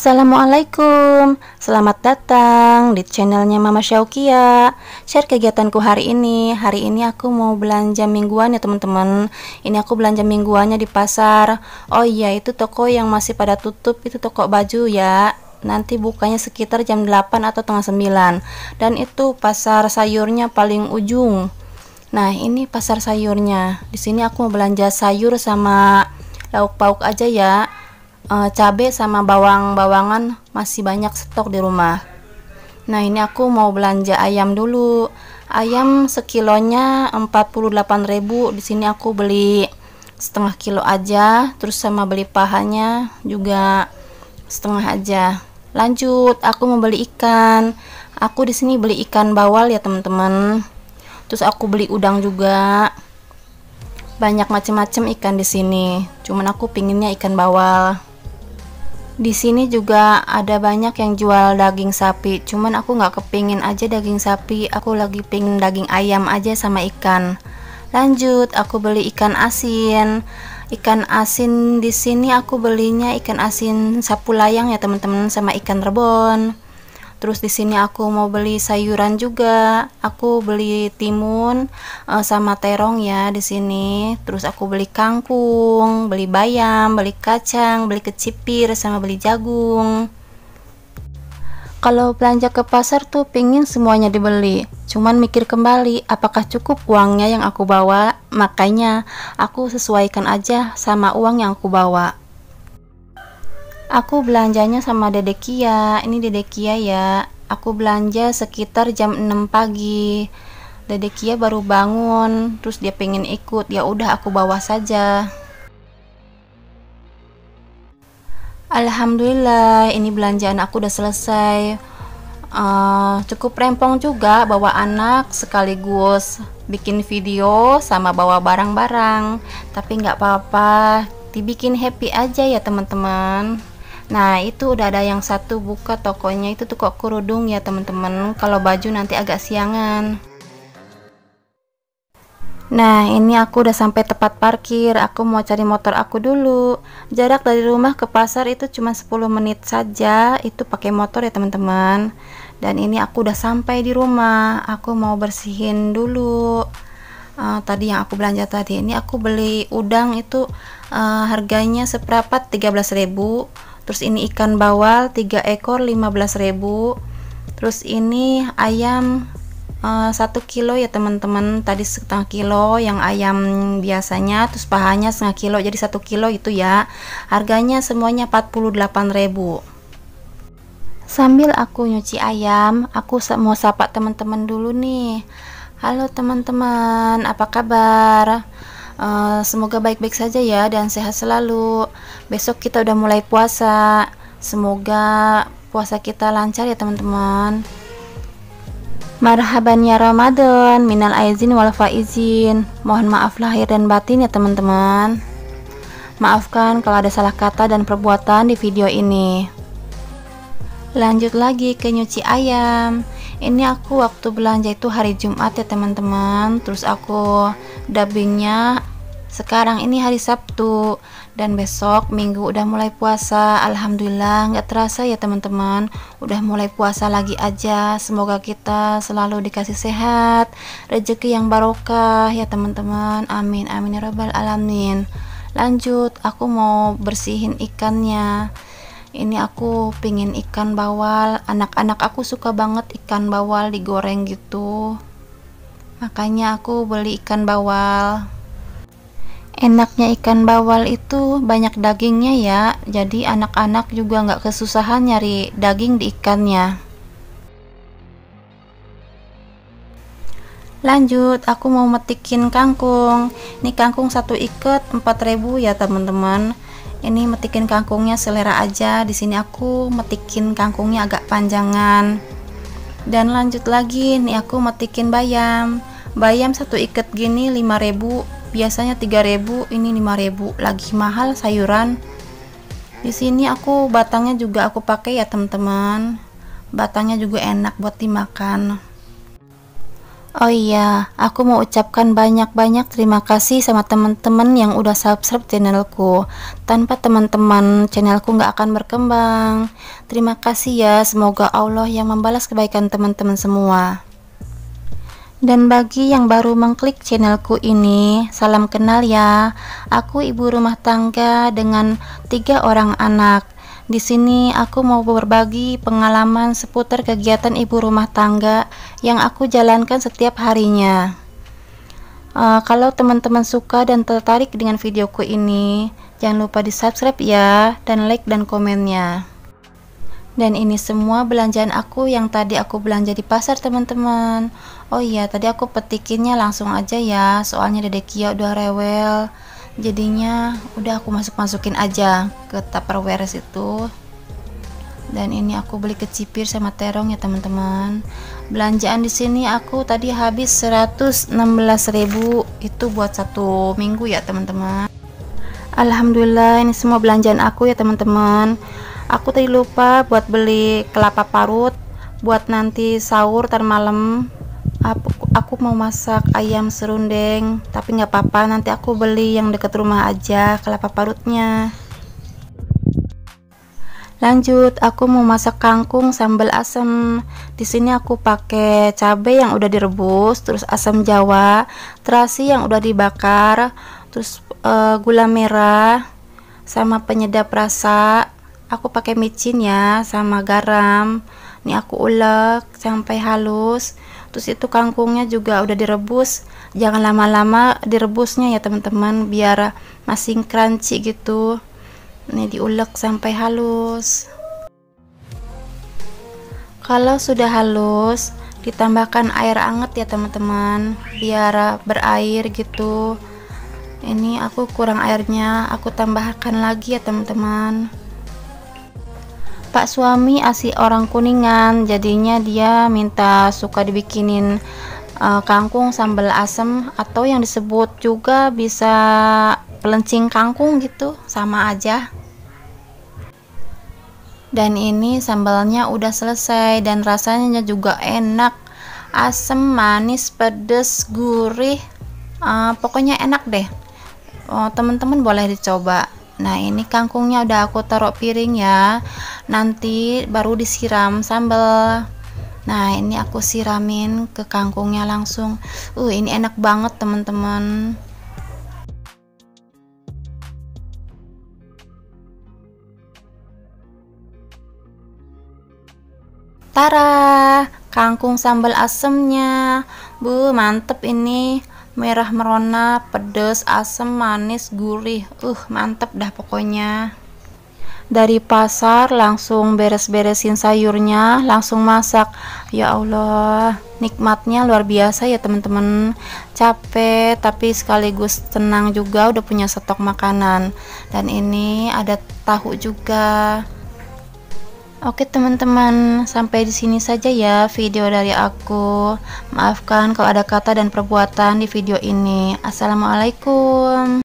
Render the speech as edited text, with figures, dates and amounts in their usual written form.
Assalamualaikum, selamat datang di channelnya Mama Syaukia. Share kegiatanku hari ini. Hari ini aku mau belanja mingguan ya teman-teman. Ini aku belanja mingguannya di pasar. Oh iya, itu toko yang masih pada tutup, itu toko baju ya. Nanti bukanya sekitar jam 8 atau tengah 9. Dan itu pasar sayurnya paling ujung. Nah, ini pasar sayurnya. Di sini aku mau belanja sayur sama lauk pauk aja ya. Cabai sama bawang-bawangan masih banyak stok di rumah. Nah, ini aku mau belanja ayam dulu. Ayam sekilonya 48.000. Di sini aku beli setengah kilo aja, terus sama beli pahanya juga setengah aja. Lanjut, aku mau beli ikan. Aku di sini beli ikan bawal ya teman-teman. Terus aku beli udang juga. Banyak macam-macam ikan di sini. Cuman aku pinginnya ikan bawal. Di sini juga ada banyak yang jual daging sapi, cuman aku nggak kepingin aja daging sapi, aku lagi pingin daging ayam aja sama ikan. Lanjut, aku beli ikan asin. Ikan asin di sini aku belinya ikan asin sapu layang ya teman-teman, sama ikan rebon. Terus di sini aku mau beli sayuran juga. Aku beli timun sama terong ya di sini. Terus aku beli kangkung, beli bayam, beli kacang, beli kecipir sama beli jagung. Kalau belanja ke pasar tuh pingin semuanya dibeli. Cuman mikir kembali apakah cukup uangnya yang aku bawa. Makanya aku sesuaikan aja sama uang yang aku bawa. Aku belanjanya sama Dede Kia. Ini Dede Kia ya. Aku belanja sekitar jam 6 pagi. Dede Kia baru bangun, terus dia pengen ikut. Ya udah aku bawa saja. Alhamdulillah, ini belanjaan aku udah selesai. Cukup rempong juga bawa anak sekaligus bikin video sama bawa barang-barang. Tapi nggak apa-apa, dibikin happy aja ya teman-teman. Nah, itu udah ada yang satu buka tokonya, itu toko kerudung ya teman-teman. Kalau baju nanti agak siangan. Nah, ini aku udah sampai tempat parkir. Aku mau cari motor aku dulu. Jarak dari rumah ke pasar itu cuma 10 menit saja. Itu pakai motor ya teman-teman. Dan ini aku udah sampai di rumah. Aku mau bersihin dulu. Tadi yang aku belanja tadi, ini aku beli udang itu harganya seperempat 13.000. Terus ini ikan bawal 3 ekor 15.000. Terus ini ayam 1 kilo ya teman-teman. Tadi setengah kilo yang ayam biasanya, terus pahanya setengah kilo, jadi 1 kilo itu ya. Harganya semuanya 48.000. Sambil aku nyuci ayam, aku mau sapa teman-teman dulu nih. Halo teman-teman, apa kabar? Semoga baik-baik saja ya dan sehat selalu. Besok kita udah mulai puasa. Semoga puasa kita lancar ya teman-teman. Marhaban ya Ramadan, minal aizin wal faizin. Mohon maaf lahir dan batin ya teman-teman. Maafkan kalau ada salah kata dan perbuatan di video ini. Lanjut lagi ke nyuci ayam. Ini aku waktu belanja itu hari Jumat ya teman-teman. Terus aku dubbingnya sekarang ini hari Sabtu, dan besok Minggu udah mulai puasa. Alhamdulillah, nggak terasa ya teman-teman, udah mulai puasa lagi aja. Semoga kita selalu dikasih sehat, rezeki yang barokah ya teman-teman. Amin amin ya rabbal alamin. Lanjut, aku mau bersihin ikannya. Ini aku pingin ikan bawal. Anak-anak aku suka banget ikan bawal digoreng gitu, makanya aku beli ikan bawal. Enaknya ikan bawal itu banyak dagingnya ya, jadi anak-anak juga nggak kesusahan nyari daging di ikannya. Lanjut, aku mau metikin kangkung. Ini kangkung 1 ikat 4.000 ya teman-teman. Ini metikin kangkungnya selera aja. Di sini aku metikin kangkungnya agak panjangan. Dan lanjut lagi, nih aku metikin bayam. Bayam 1 ikat gini 5.000, biasanya 3.000, ini 5.000. Lagi mahal sayuran. Di sini aku batangnya juga aku pakai ya teman-teman. Batangnya juga enak buat dimakan. Oh iya, aku mau ucapkan banyak-banyak terima kasih sama teman-teman yang udah subscribe channelku. Tanpa teman-teman, channelku nggak akan berkembang. Terima kasih ya, semoga Allah yang membalas kebaikan teman-teman semua. Dan bagi yang baru mengklik channelku ini, salam kenal ya. Aku ibu rumah tangga dengan 3 orang anak. Di sini aku mau berbagi pengalaman seputar kegiatan ibu rumah tangga yang aku jalankan setiap harinya. Kalau teman-teman suka dan tertarik dengan videoku ini, jangan lupa di subscribe ya, dan like dan komennya. Dan ini semua belanjaan aku yang tadi aku belanja di pasar teman-teman. Oh iya, tadi aku petikinnya langsung aja ya, soalnya Dede Kia udah rewel. Jadinya udah aku masukin aja ke Tupperware itu. Dan ini aku beli kecipir sama terong ya teman-teman. Belanjaan di sini aku tadi habis 116.000, itu buat 1 minggu ya teman-teman. Alhamdulillah, ini semua belanjaan aku ya teman-teman. Aku tadi lupa buat beli kelapa parut buat nanti sahur tar malam. Aku mau masak ayam serundeng, tapi nggak apa-apa, nanti aku beli yang deket rumah aja kelapa parutnya. Lanjut, aku mau masak kangkung sambal asem. Di sini aku pakai cabai yang udah direbus, terus asam jawa, terasi yang udah dibakar, terus gula merah sama penyedap rasa. Aku pakai micin ya, sama garam. Ini aku ulek sampai halus. Terus itu kangkungnya juga udah direbus. Jangan lama-lama direbusnya ya teman-teman, biar masih crunchy gitu. Ini diulek sampai halus. Kalau sudah halus, ditambahkan air hangat ya teman-teman, biar berair gitu. Ini aku kurang airnya, aku tambahkan lagi ya teman-teman. Pak suami asli orang Kuningan, jadinya dia minta suka dibikinin kangkung sambal asem, atau yang disebut juga bisa pelencing kangkung gitu, sama aja. Dan ini sambalnya udah selesai dan rasanya juga enak, asem, manis, pedes, gurih, pokoknya enak deh. Teman-teman boleh dicoba. Nah, ini kangkungnya udah aku taruh piring ya, nanti baru disiram sambal. Nah, ini aku siramin ke kangkungnya langsung. Ini enak banget teman-teman. Tara, kangkung sambal asemnya. Mantep ini. Merah merona, pedas, asam, manis, gurih. Mantep dah pokoknya. Dari pasar langsung beres-beresin sayurnya, langsung masak. Ya Allah, nikmatnya luar biasa ya teman-teman. Capek tapi sekaligus tenang juga, udah punya stok makanan. Dan ini ada tahu juga. Oke teman-teman, sampai di sini saja ya video dari aku. Maafkan kalau ada kata dan perbuatan di video ini. Assalamualaikum.